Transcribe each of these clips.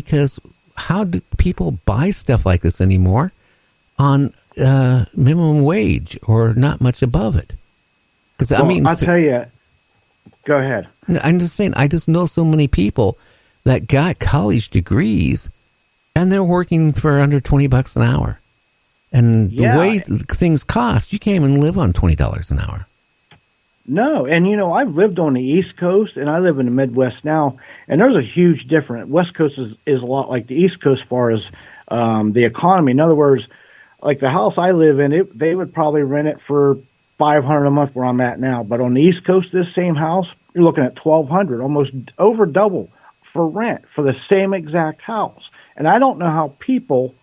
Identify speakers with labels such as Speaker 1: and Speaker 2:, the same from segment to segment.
Speaker 1: because how do people buy stuff like this anymore on minimum wage or not much above it? Because
Speaker 2: I'll tell you. Go ahead.
Speaker 1: I'm just saying, I just know so many people that got college degrees and they're working for under $20 an hour. And the way things cost, you can't even live on $20 an hour.
Speaker 2: No, and I've lived on the East Coast, and I live in the Midwest now, and there's a huge difference. West Coast is a lot like the East Coast as far as the economy. In other words, like the house I live in, they would probably rent it for $500 a month where I'm at now. But on the East Coast, this same house, you're looking at $1,200, almost over double for rent for the same exact house. And I don't know how people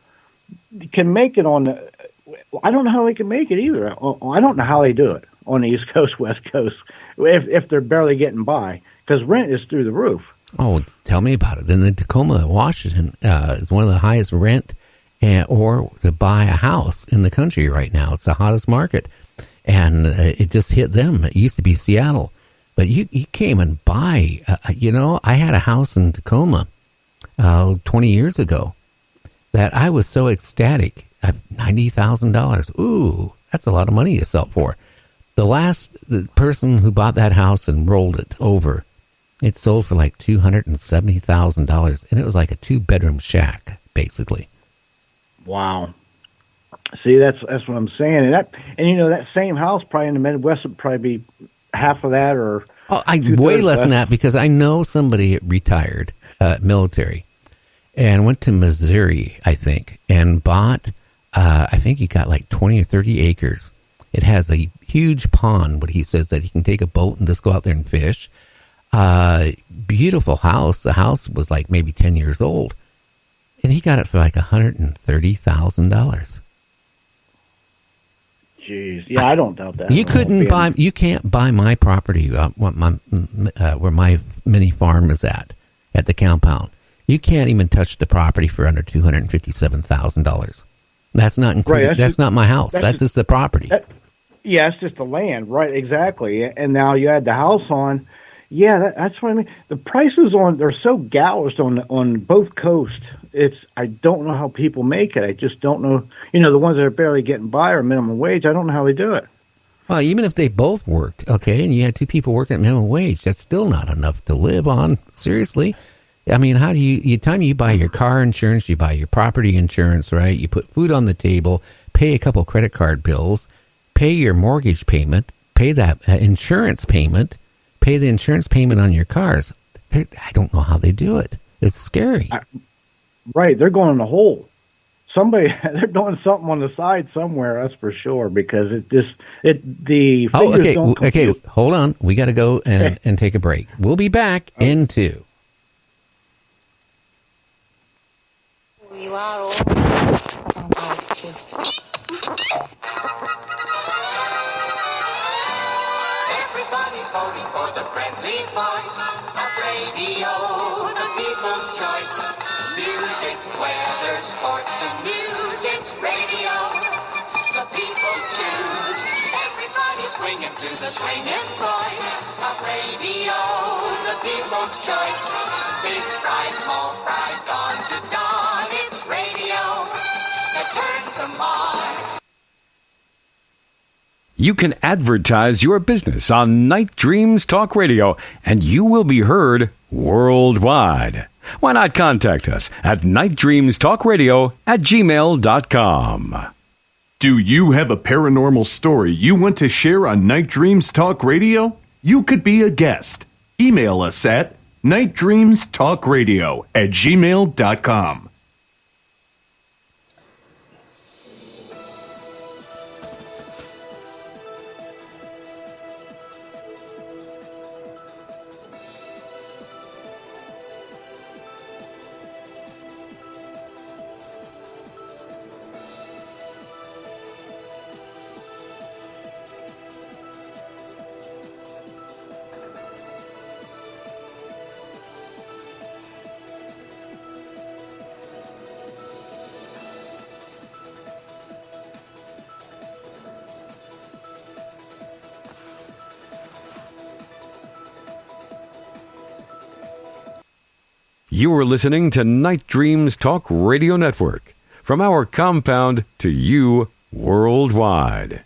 Speaker 2: can make it I don't know how they can make it either. I don't know how they do it on the East Coast, West Coast, if they're barely getting by, because rent is through the roof.
Speaker 1: Oh, tell me about it. In the Tacoma, Washington, is one of the highest rent or to buy a house in the country right now. It's the hottest market, and it just hit them. It used to be Seattle, but you came and buy. I had a house in Tacoma 20 years ago that I was so ecstatic. $90,000. Ooh, that's a lot of money to sell for. The person who bought that house and rolled it over, it sold for like $270,000, and it was like a 2-bedroom shack, basically.
Speaker 2: Wow. See, that's what I'm saying, and that same house probably in the Midwest would probably be half of that, or
Speaker 1: way less than that, because I know somebody retired military and went to Missouri, I think, and bought. I think he got like 20 or 30 acres. It has a huge pond, but he says that he can take a boat and just go out there and fish. Beautiful house. The house was like maybe 10 years old. And he got it for like $130,000.
Speaker 2: Jeez. Yeah, I don't doubt that.
Speaker 1: You can't buy my property, where my mini farm is at the compound. You can't even touch the property for under $257,000. That's not included. Right, that's not my house. That's just the property.
Speaker 2: It's just the land, right? Exactly. And now you add the house on. Yeah, that's what I mean. The prices they're so gouged on both coasts. I don't know how people make it. I just don't know. The ones that are barely getting by or minimum wage. I don't know how they do it.
Speaker 1: Well, even if they both worked, okay, and you had two people working at minimum wage, that's still not enough to live on. Seriously. I mean, how do you buy your car insurance, you buy your property insurance, right? You put food on the table, pay a couple credit card bills, pay your mortgage payment, pay that insurance payment, pay the insurance payment on your cars. I don't know how they do it. It's scary.
Speaker 2: Right. They're going in a hole. They're doing something on the side somewhere, that's for sure, because the figures don't compute.
Speaker 1: Okay, hold on. We got to go and take a break. We'll be back in 2.
Speaker 3: You are all Everybody's voting for the friendly voice of radio, the people's choice. Music, weather, sports, and news, it's radio. The people choose. Everybody's swinging to the swinging voice of radio, the people's choice. Big fry, small fry, dawn to dawn, it's radio that turns them on.
Speaker 4: You can advertise your business on Night Dreams Talk Radio, and you will be heard worldwide. Why not contact us at nightdreamstalkradio@gmail.com.
Speaker 5: Do you have a paranormal story you want to share on Night Dreams Talk Radio? You could be a guest. Email us at nightdreamstalkradio@gmail.com.
Speaker 4: You are listening to Night Dreams Talk Radio Network, from our compound to you worldwide,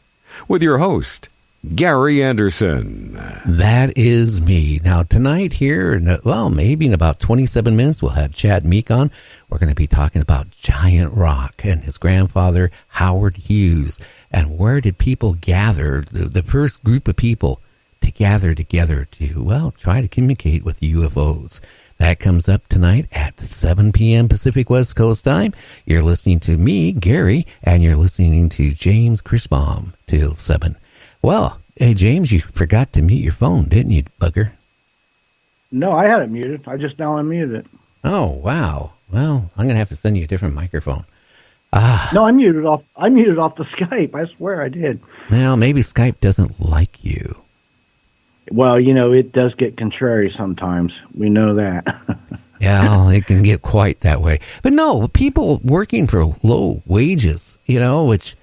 Speaker 4: with your host, Gary Anderson.
Speaker 1: That is me. Now, tonight here, maybe in about 27 minutes, we'll have chad-meek on. We're going to be talking about Giant Rock and his grandfather, Howard Hughes, and where did people gather, the first group of people to gather together to, try to communicate with UFOs. That comes up tonight at 7 p.m. Pacific West Coast time. You're listening to me, Gary, and you're listening to James Chrisbaum till 7. Well, hey, James, you forgot to mute your phone, didn't you, bugger?
Speaker 2: No, I had it muted. I just now unmuted it.
Speaker 1: Oh, wow. Well, I'm going to have to send you a different microphone.
Speaker 2: No, I muted off the Skype. I swear I did.
Speaker 1: Well, maybe Skype doesn't like you.
Speaker 2: Well, it does get contrary sometimes. We know that.
Speaker 1: Yeah, it can get quite that way. But no, people working for low wages, which,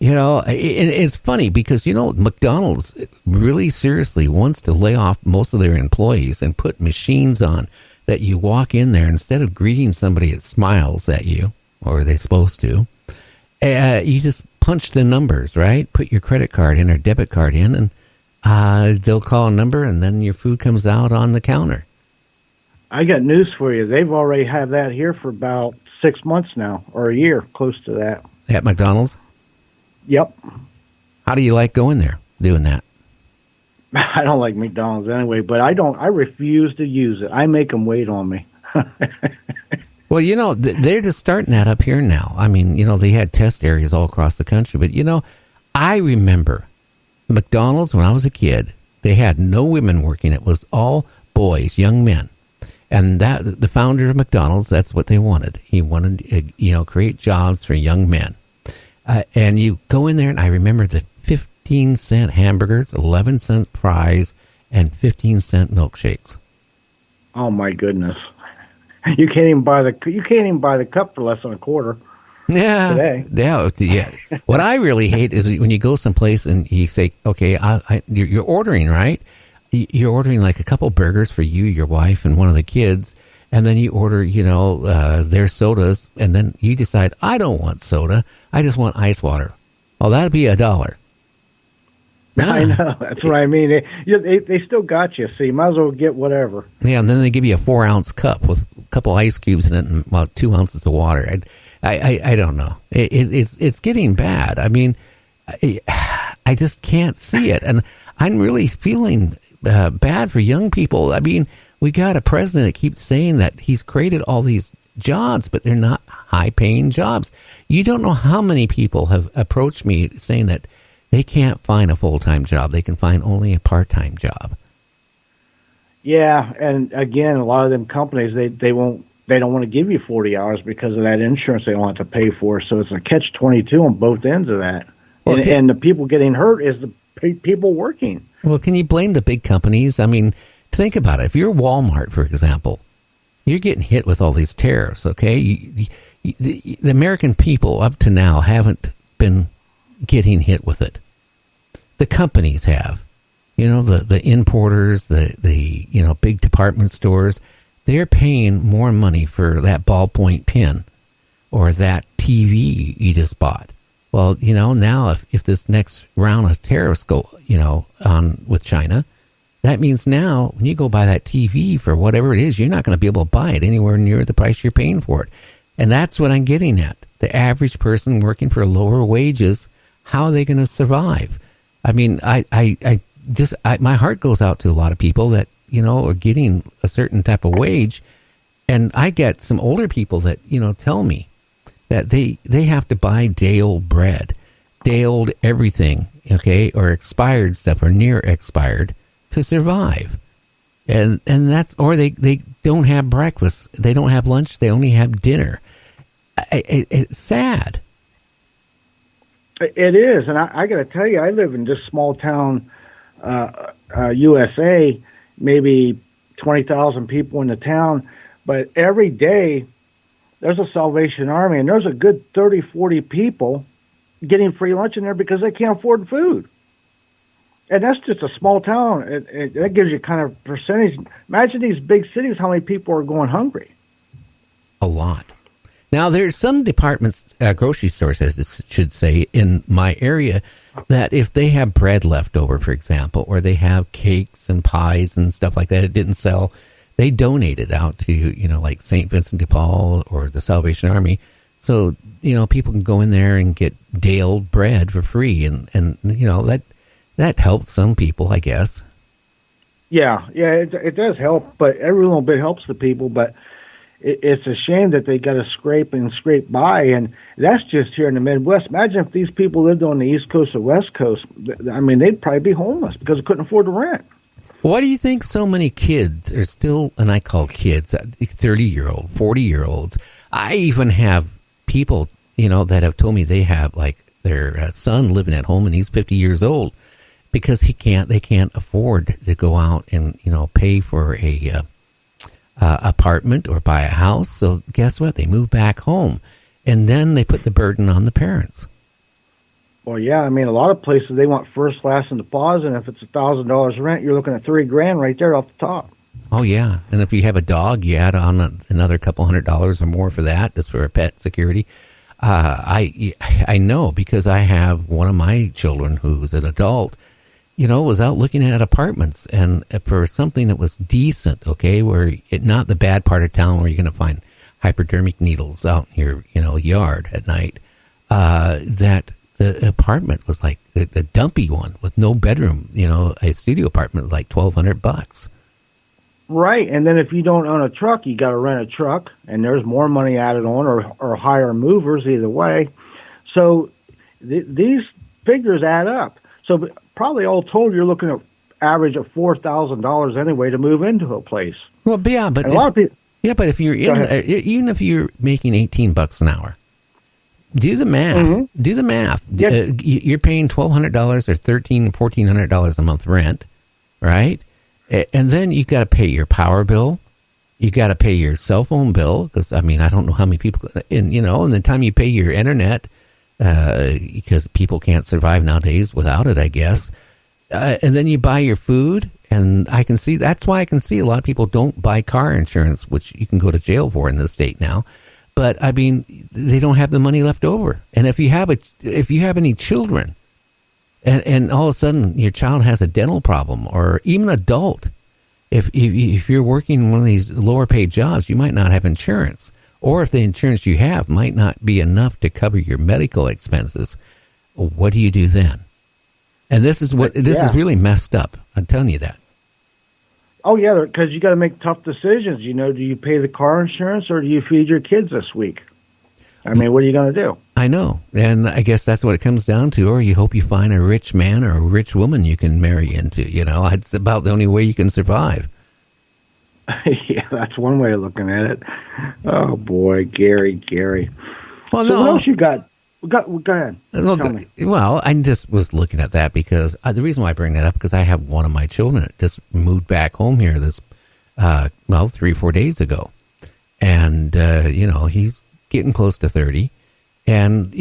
Speaker 1: it's funny because, McDonald's really seriously wants to lay off most of their employees and put machines on that you walk in there, instead of greeting somebody that smiles at you, or they're supposed to, you just punch the numbers, right? Put your credit card in or debit card in, and they'll call a number, and then your food comes out on the counter.
Speaker 2: I got news for you. They've already had that here for about 6 months now, or a year, close to that.
Speaker 1: At McDonald's?
Speaker 2: Yep.
Speaker 1: How do you like going there, doing that?
Speaker 2: I don't like McDonald's anyway, but I refuse to use it. I make them wait on me.
Speaker 1: Well, they're just starting that up here now. I mean, they had test areas all across the country, but, I remember McDonald's, when I was a kid, they had no women working. It was all boys, young men. And that the founder of McDonald's, that's what they wanted. He wanted, create jobs for young men. And you go in there, and I remember the 15-cent hamburgers, 11-cent fries, and 15-cent milkshakes.
Speaker 2: Oh my goodness! You can't even buy the cup for less than a quarter.
Speaker 1: Yeah,
Speaker 2: today.
Speaker 1: Yeah. What I really hate is when you go someplace and you say, "Okay, you're ordering, right? You're ordering like a couple burgers for you, your wife, and one of the kids." And then you order, their sodas, and then you decide, I don't want soda, I just want ice water. Well, that'd be $1.
Speaker 2: I know, that's what I mean. They still got you, so you might as well get whatever.
Speaker 1: Yeah, and then they give you a 4-ounce cup with a couple ice cubes in it and about 2 ounces of water. I don't know. It's getting bad. I mean, I just can't see it, and I'm really feeling bad for young people. I mean, we got a president that keeps saying that he's created all these jobs, but they're not high-paying jobs. You don't know how many people have approached me saying that they can't find a full-time job. They can find only a part-time job.
Speaker 2: Yeah, and again, a lot of them companies, they don't want to give you 40 hours because of that insurance they don't have to pay for. So it's a catch-22 on both ends of that. Well, and the people getting hurt is the people working. Well,
Speaker 1: can you blame the big companies? I mean, think about it. If you're Walmart, for example, you're getting hit with all these tariffs, okay? The American people up to now haven't been getting hit with it. The companies have. The importers, the big department stores, they're paying more money for that ballpoint pen or that TV you just bought. Well, now if this next round of tariffs go, on with China, that means now when you go buy that TV for whatever it is, you're not going to be able to buy it anywhere near the price you're paying for it. And that's what I'm getting at. The average person working for lower wages, how are they going to survive? I mean, my heart goes out to a lot of people that, are getting a certain type of wage. And I get some older people that, tell me that they have to buy day-old bread, day-old everything, okay, or expired stuff or near expired to survive. And that's, or they don't have breakfast, they don't have lunch, they only have dinner. It's sad.
Speaker 2: It is, and I got to tell you, I live in just small town USA, maybe 20,000 people in the town, but every day there's a Salvation Army, and there's a good 30, 40 people getting free lunch in there because they can't afford food. And that's just a small town. That gives you kind of percentage. Imagine these big cities, how many people are going hungry.
Speaker 1: a lot. Now, there's some departments, grocery stores, as it should say, in my area, that if they have bread left over, for example, or they have cakes and pies and stuff like that, it didn't sell, they donate it out to, like St. Vincent de Paul or the Salvation Army. So, people can go in there and get day-old bread for free. And that helps some people, I guess.
Speaker 2: Yeah, it does help, but every little bit helps the people, but it's a shame that they got to scrape by, and that's just here in the Midwest. Imagine if these people lived on the East Coast or West Coast. I mean, they'd probably be homeless because they couldn't afford the rent.
Speaker 1: Why do you think so many kids are still, and I call kids, 30-year-old, 40-year-olds? I even have people, that have told me they have, like, their son living at home, and he's 50 years old because they can't afford to go out and, pay for a apartment or buy a house. So guess what? They move back home, and then they put the burden on the parents.
Speaker 2: Well, yeah, I mean, a lot of places they want first, last, and deposit. And if it's $1,000 rent, you're looking at $3,000 right there off the top.
Speaker 1: Oh yeah, and if you have a dog, you add on another couple $100 or more for that, just for a pet security. I know because I have one of my children who's an adult. Was out looking at apartments, and for something that was decent, okay, where not the bad part of town where you're going to find hypodermic needles out in your, yard at night, that the apartment was like the dumpy one with no bedroom, a studio apartment was like $1,200.
Speaker 2: Right, and then if you don't own a truck, you got to rent a truck, and there's more money added on, or hire movers, either way. So these figures add up. So probably all told, you're looking at average of $4,000 anyway to move into a place.
Speaker 1: Well, yeah, but
Speaker 2: and a lot of people.
Speaker 1: Yeah, but if you're even if you're making $18 an hour, do the math.
Speaker 2: Mm-hmm.
Speaker 1: Do the math.
Speaker 2: Yes.
Speaker 1: You're paying $1,200 or $1,400 a month rent, right? And then you got to pay your power bill. You got to pay your cell phone bill because I don't know how many people. And the time you pay your internet. Because people can't survive nowadays without it, I guess. And then you buy your food, and that's why I can see a lot of people don't buy car insurance, which you can go to jail for in this state now. But they don't have the money left over. And if you have any children, and all of a sudden your child has a dental problem, or even adult, if you're working one of these lower paid jobs, you might not have insurance. Or if the insurance you have might not be enough to cover your medical expenses, what do you do then? And this is is really messed up. I'm telling you that.
Speaker 2: Oh yeah, because you got to make tough decisions. Do you pay the car insurance or do you feed your kids this week? What are you going to do?
Speaker 1: I know, and I guess that's what it comes down to. Or you hope you find a rich man or a rich woman you can marry into. It's about the only way you can survive.
Speaker 2: Yeah, that's one way of looking at it. Oh boy, Gary.
Speaker 1: Well,
Speaker 2: so what else you got? Go ahead.
Speaker 1: Well, I just was looking at that because the reason why I bring that up because I have one of my children that just moved back home here 3-4 days ago, and he's getting close to 30, and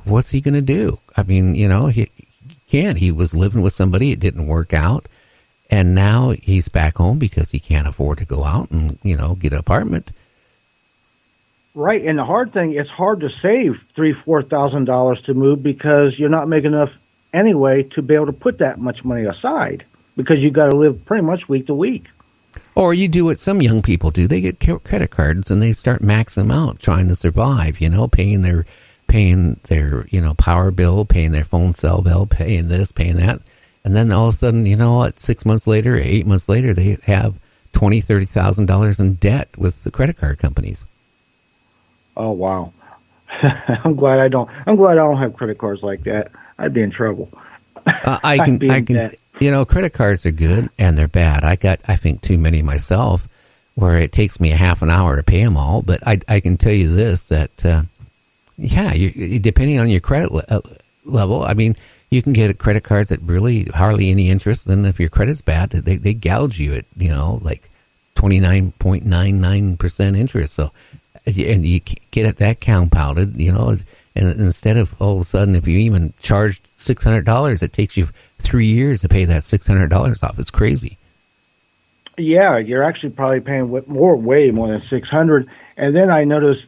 Speaker 1: what's he going to do? He can't. He was living with somebody; it didn't work out. And now he's back home because he can't afford to go out and, get an apartment.
Speaker 2: Right. And the hard thing, it's hard to save $3,000-$4,000 to move because you're not making enough anyway to be able to put that much money aside because you got to live pretty much week to week.
Speaker 1: Or you do what some young people do. They get credit cards and they start maxing them out, trying to survive, paying their power bill, paying their phone cell bill, paying this, paying that. And then all of a sudden, 6 months later, 8 months later, they have $20,000, $30,000 in debt with the credit card companies.
Speaker 2: Oh wow! I'm glad I don't have credit cards like that. I'd be in trouble.
Speaker 1: I can. Credit cards are good and they're bad. I think too many myself, where it takes me a half an hour to pay them all. But I can tell you this that, depending on your credit level, you can get credit cards at really hardly any interest. Then if your credit's bad, they gouge you at, like 29.99% interest. So, and you get it that compounded, and instead of all of a sudden, if you even charged $600, it takes you 3 years to pay that $600 off. It's crazy.
Speaker 2: Yeah, you're actually probably paying way more than $600. And then I noticed